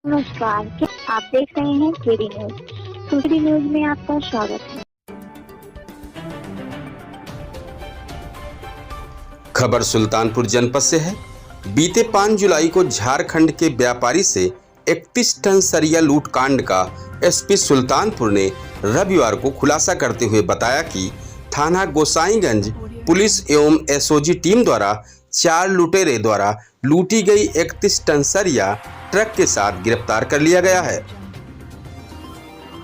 नमस्कार, क्या आप देख रहे हैं केडी न्यूज। केडी न्यूज में आपका स्वागत है। खबर सुल्तानपुर जनपद से है। बीते 5 जुलाई को झारखंड के व्यापारी से 31 टन सरिया लूट कांड का एसपी सुल्तानपुर ने रविवार को खुलासा करते हुए बताया कि थाना गोसाईगंज पुलिस एवं एसओजी टीम द्वारा 4 लुटेरे द्वारा लूटी गई 31 टन सरिया ट्रक के साथ गिरफ्तार कर लिया गया है।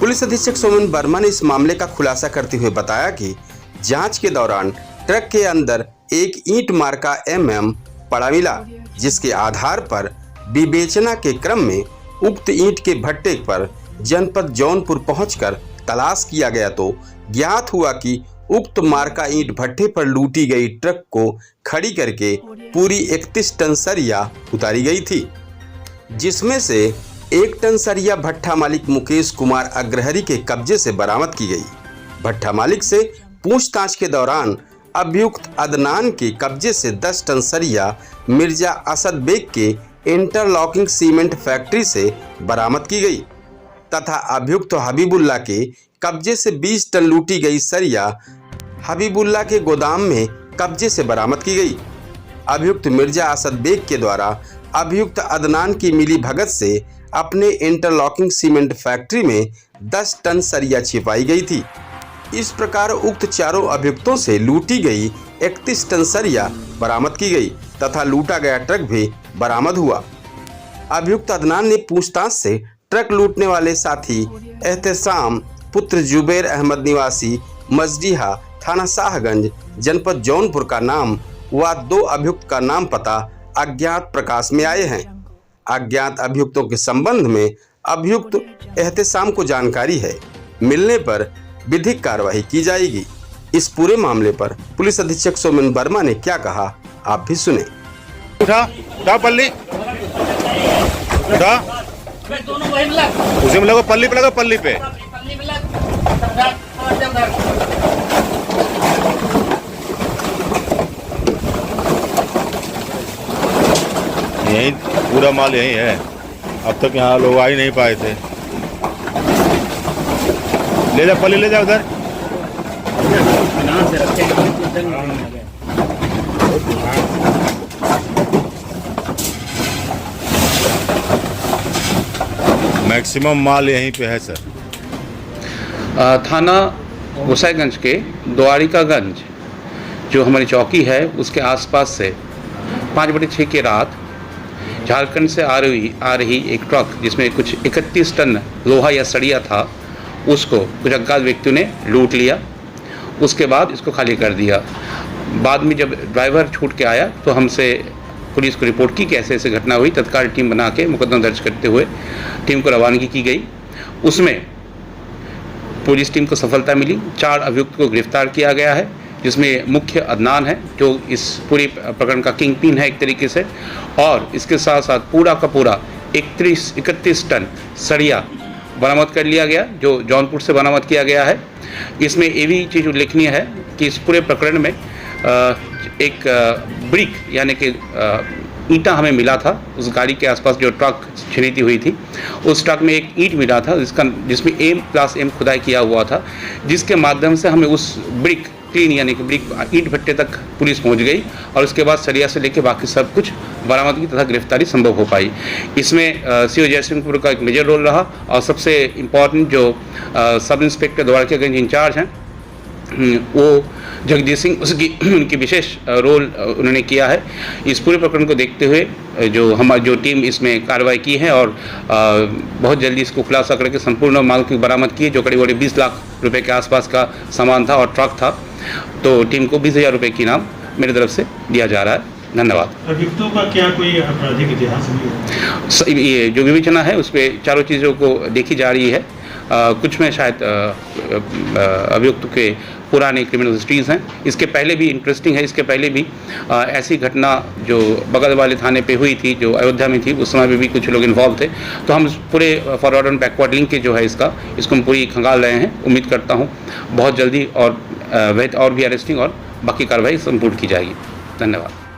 पुलिस अधीक्षक सोमन वर्मा ने इस मामले का खुलासा करते हुए बताया कि जांच के दौरान ट्रक के अंदर एक ईंट मार्का MM पड़ा मिला, जिसके आधार पर विवेचना के क्रम में उक्त ईंट के भट्टे पर जनपद जौनपुर पहुंचकर तलाश किया गया तो ज्ञात हुआ कि उक्त मार्का ईंट भट्टे पर लूटी गई ट्रक को खड़ी करके पूरी 31 टन सरिया उतारी गई थी, जिसमें से 1 टन सरिया भट्ठा मालिक मुकेश कुमार अग्रहरी के कब्जे से बरामद की गई। भट्ठा मालिक से पूछताछ के दौरान अभियुक्त अदनान के कब्जे से 10 टन सरिया मिर्जा असद बेग के इंटरलॉकिंग सीमेंट फैक्ट्री से बरामद की गई तथा अभियुक्त हबीबुल्ला के कब्जे से 20 टन लूटी गई सरिया हबीबुल्ला के गोदाम में कब्जे से बरामद की गई। अभियुक्त मिर्जा असद बेग के द्वारा अभियुक्त अदनान की मिली भगत से अपने इंटरलॉकिंग सीमेंट फैक्ट्री में 10 टन सरिया छिपाई गई थी। इस प्रकार उक्त चारों अभियुक्तों से लूटी गई 31 टन सरिया बरामद की गई तथा लूटा गया ट्रक भी बरामद हुआ। अभियुक्त अदनान ने पूछताछ से ट्रक लूटने वाले साथी एहतेसाम पुत्र जुबैर अहमद निवासी मजडीहा थाना शाहगंज जनपद जौनपुर का नाम व 2 अभियुक्त का नाम पता अज्ञात प्रकाश में आए हैं। अज्ञात अभियुक्तों के संबंध में अभियुक्त एहतेसाम को जानकारी है, मिलने पर विधिक कार्रवाई की जाएगी। इस पूरे मामले पर पुलिस अधीक्षक सोमन वर्मा ने क्या कहा, आप भी सुने। उठा पल्ली उठा, उसी में लगो पल्ली पे, लगो पल्ली पे। यही पूरा माल यही है, अब तक यहाँ लोग आ ही नहीं पाए थे। ले जा पल्ली, ले जा उधर। मैक्सिमम माल यहीं पे है सर। थाना गोसाईगंज के द्वारिकागंज जो हमारी चौकी है उसके आसपास से 5/6 की रात झारखंड से आ रही एक ट्रक जिसमें कुछ 31 टन लोहा या सरिया था, उसको कुछ अज्ञात व्यक्तियों ने लूट लिया। उसके बाद इसको खाली कर दिया। बाद में जब ड्राइवर छूट के आया तो हमसे पुलिस को रिपोर्ट की कि ऐसे ऐसे घटना हुई। तत्काल टीम बना के मुकदमा दर्ज करते हुए टीम को रवानगी की गई। उसमें पुलिस टीम को सफलता मिली। 4 अभियुक्त को गिरफ्तार किया गया है, जिसमें मुख्य अदनान है जो इस पूरे प्रकरण का किंग पिन है एक तरीके से, और इसके साथ साथ पूरा का पूरा 31 टन सरिया बरामद कर लिया गया जो जौनपुर से बरामद किया गया है। इसमें ये भी चीज़ उल्लेखनीय है कि इस पूरे प्रकरण में एक ब्रिक यानी कि ईंटा हमें मिला था। उस गाड़ी के आसपास जो ट्रक छिनीती हुई थी, उस ट्रक में एक ईंट मिला था जिसमें M+M खुदाई किया हुआ था, जिसके माध्यम से हमें उस ब्रिक क्लीन यानी कि ब्रिक ईंट भट्टे तक पुलिस पहुंच गई और उसके बाद सरिया से लेकर बाकी सब कुछ बरामदगी तथा गिरफ्तारी संभव हो पाई। इसमें CO जयसिंहपुर का एक मेजर रोल रहा और सबसे इम्पॉर्टेंट जो सब इंस्पेक्टर द्वारकागंज इंचार्ज हैं वो जगदीश सिंह, उनकी विशेष रोल उन्होंने किया है। इस पूरे प्रकरण को देखते हुए जो टीम इसमें कार्रवाई की है और बहुत जल्दी इसको खुलासा करके संपूर्ण माल की बरामद की है, जो करीब 20 लाख रुपए के आसपास का सामान था और ट्रक था। तो टीम को 20,000 रुपये की इनाम मेरी तरफ से दिया जा रहा है। धन्यवाद। अभियुक्तों का क्या कोई आपराधिक इतिहास नहीं है? ये जो विवेचना है उस पर चारों चीज़ों को देखी जा रही है। कुछ में शायद अभियुक्त के पुराने क्रिमिनल हिस्ट्रीज हैं। इसके पहले भी इंटरेस्टिंग है, इसके पहले भी ऐसी घटना जो बगल वाले थाने पे हुई थी, जो अयोध्या में थी, उस समय में भी कुछ लोग इन्वॉल्व थे। तो हम पूरे फॉरवर्ड एंड बैकवर्ड लिंक के जो है इसको हम पूरी खंगाल रहे हैं। उम्मीद करता हूँ बहुत जल्दी और भी अरेस्टिंग और बाकी कार्रवाई संपूर्ण की जाएगी। धन्यवाद।